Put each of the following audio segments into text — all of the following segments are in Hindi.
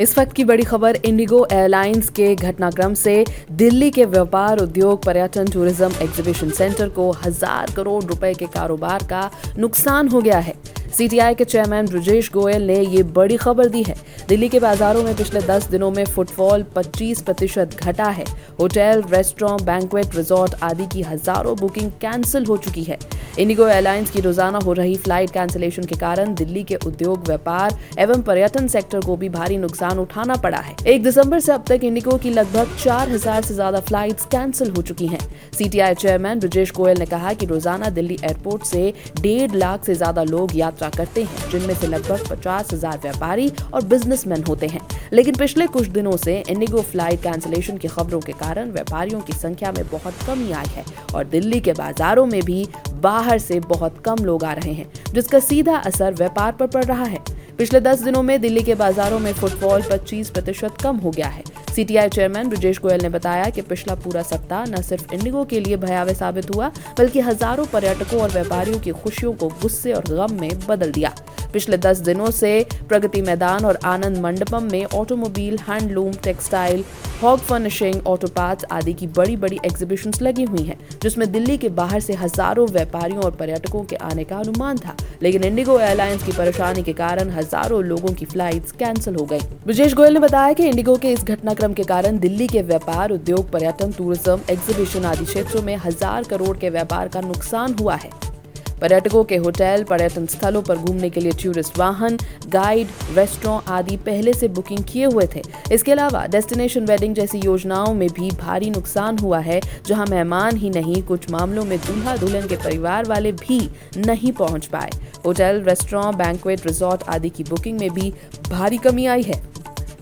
इस वक्त की बड़ी खबर इंडिगो एयरलाइंस के घटनाक्रम से दिल्ली के व्यापार उद्योग पर्यटन टूरिज्म एग्जीबिशन सेंटर को 1000 करोड़ रुपए के कारोबार का नुकसान हो गया है। सीटीआई के चेयरमैन ब्रजेश गोयल ने ये बड़ी खबर दी है। दिल्ली के बाजारों में पिछले 10 दिनों में फुटफॉल 25% घटा है। होटल, रेस्टोरेंट, बैंक्वेट, रिजॉर्ट आदि की हजारों बुकिंग कैंसिल हो चुकी है। इंडिगो एयरलाइंस की रोजाना हो रही फ्लाइट कैंसिलेशन के कारण दिल्ली के उद्योग, व्यापार एवं पर्यटन सेक्टर को भी भारी नुकसान उठाना पड़ा है। 1 दिसंबर से अब तक इंडिगो की लगभग 4000 से ज्यादा फ्लाइट्स कैंसिल हो चुकी हैं। सीटीआई चेयरमैन ब्रजेश गोयल ने कहा कि रोजाना दिल्ली एयरपोर्ट से 1.5 लाख से ज्यादा लोग यात्रा करते हैं, जिनमें से लगभग 50,000 व्यापारी और बिजनेसमैन होते हैं। लेकिन पिछले कुछ दिनों से इंडिगो फ्लाइट कैंसिलेशन की खबरों के कारण व्यापारियों की संख्या में बहुत कमी आई है और दिल्ली के बाजारों में भी बाहर से बहुत कम लोग आ रहे हैं, जिसका सीधा असर व्यापार पर पड़ रहा है। पिछले 10 दिनों में दिल्ली के बाजारों में फुटफॉल 25% कम हो गया है। सीटीआई चेयरमैन ब्रजेश गोयल ने बताया कि पिछला पूरा सप्ताह न सिर्फ इंडिगो के लिए भयावह साबित हुआ, बल्कि हजारों पर्यटकों और व्यापारियों की खुशियों को गुस्से और गम में बदल दिया। पिछले 10 दिनों से प्रगति मैदान और आनंद मंडपम में automobile, handloom, textile, home furnishing, auto parts आदि की बड़ी एग्जीबिशंस लगी हुई हैं, जिसमें दिल्ली के बाहर से हजारों व्यापारियों और पर्यटकों के आने का अनुमान था। लेकिन इंडिगो एयरलाइंस की परेशानी के कारण हजारों लोगों की फ्लाइट्स कैंसिल हो गई। ब्रजेश गोयल ने बताया कि इंडिगो के इस घटनाक्रम के कारण दिल्ली के व्यापार, उद्योग, पर्यटन, टूरिज्म, एग्जीबिशन आदि क्षेत्रों में 1000 करोड़ के व्यापार का नुकसान हुआ है। पर्यटकों के होटल, पर्यटन स्थलों पर घूमने के लिए टूरिस्ट वाहन, गाइड, रेस्टोरेंट आदि पहले से बुकिंग किए हुए थे। इसके अलावा डेस्टिनेशन वेडिंग जैसी योजनाओं में भी भारी नुकसान हुआ है, जहां मेहमान ही नहीं, कुछ मामलों में दूल्हा दुल्हन के परिवार वाले भी नहीं पहुंच पाए। होटल, रेस्टोरेंट, बैंक्वेट, रिजॉर्ट आदि की बुकिंग में भी भारी कमी आई है।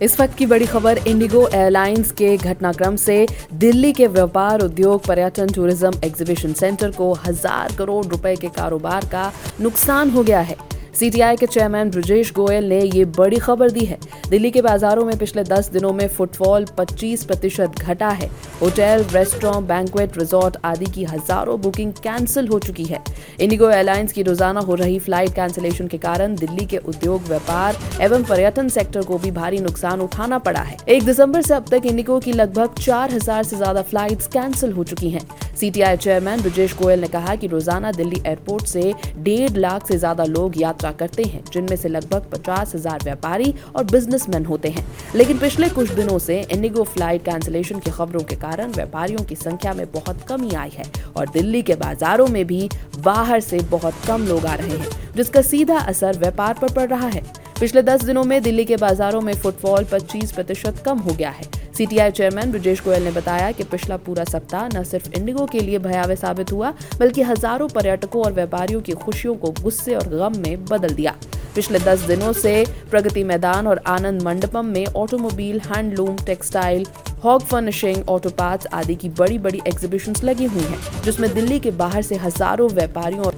इस वक्त की बड़ी खबर इंडिगो एयरलाइंस के घटनाक्रम से दिल्ली के व्यापार, उद्योग, पर्यटन टूरिज्म एग्जीबिशन सेंटर को 1000 करोड़ रुपए के कारोबार का नुकसान हो गया है। सीटीआई के चेयरमैन ब्रजेश गोयल ने ये बड़ी खबर दी है। दिल्ली के बाजारों में पिछले 10 दिनों में फुटफॉल 25% घटा है। होटल, रेस्टोरेंट, बैंक्वेट, रिजॉर्ट आदि की हजारों बुकिंग कैंसिल हो चुकी है। इंडिगो एयरलाइंस की रोजाना हो रही फ्लाइट कैंसिलेशन के कारण दिल्ली के उद्योग, व्यापार एवं पर्यटन सेक्टर को भी भारी नुकसान उठाना पड़ा है। 1 दिसंबर से अब तक इंडिगो की लगभग 4000 से ज्यादा फ्लाइट्स कैंसिल हो चुकी हैं। सीटीआई चेयरमैन ब्रजेश गोयल ने कहा कि रोजाना दिल्ली एयरपोर्ट से 1.5 लाख से ज्यादा लोग यात्रा करते हैं, जिनमें से लगभग 50,000 व्यापारी और बिजनेसमैन होते हैं। लेकिन पिछले कुछ दिनों से इंडिगो फ्लाइट कैंसिलेशन की खबरों के कारण व्यापारियों की संख्या में बहुत कमी आई है और दिल्ली के बाजारों में भी बाहर से बहुत कम लोग आ रहे हैं, जिसका सीधा असर व्यापार पर पड़ रहा है। पिछले 10 दिनों में दिल्ली के बाजारों में फुटफॉल 25% कम हो गया है। सीटीआई चेयरमैन ब्रजेश गोयल ने बताया कि पिछला पूरा सप्ताह न सिर्फ इंडिगो के लिए भयावह साबित हुआ, बल्कि हजारों पर्यटकों और व्यापारियों की खुशियों को गुस्से और गम में बदल दिया। पिछले 10 दिनों से प्रगति मैदान और आनंद मंडपम में automobile, handloom, textile, home furnishing, auto parts आदि की बड़ी एग्जीबिशंस लगी हुई हैं, जिसमें दिल्ली के बाहर से हजारों व्यापारियों और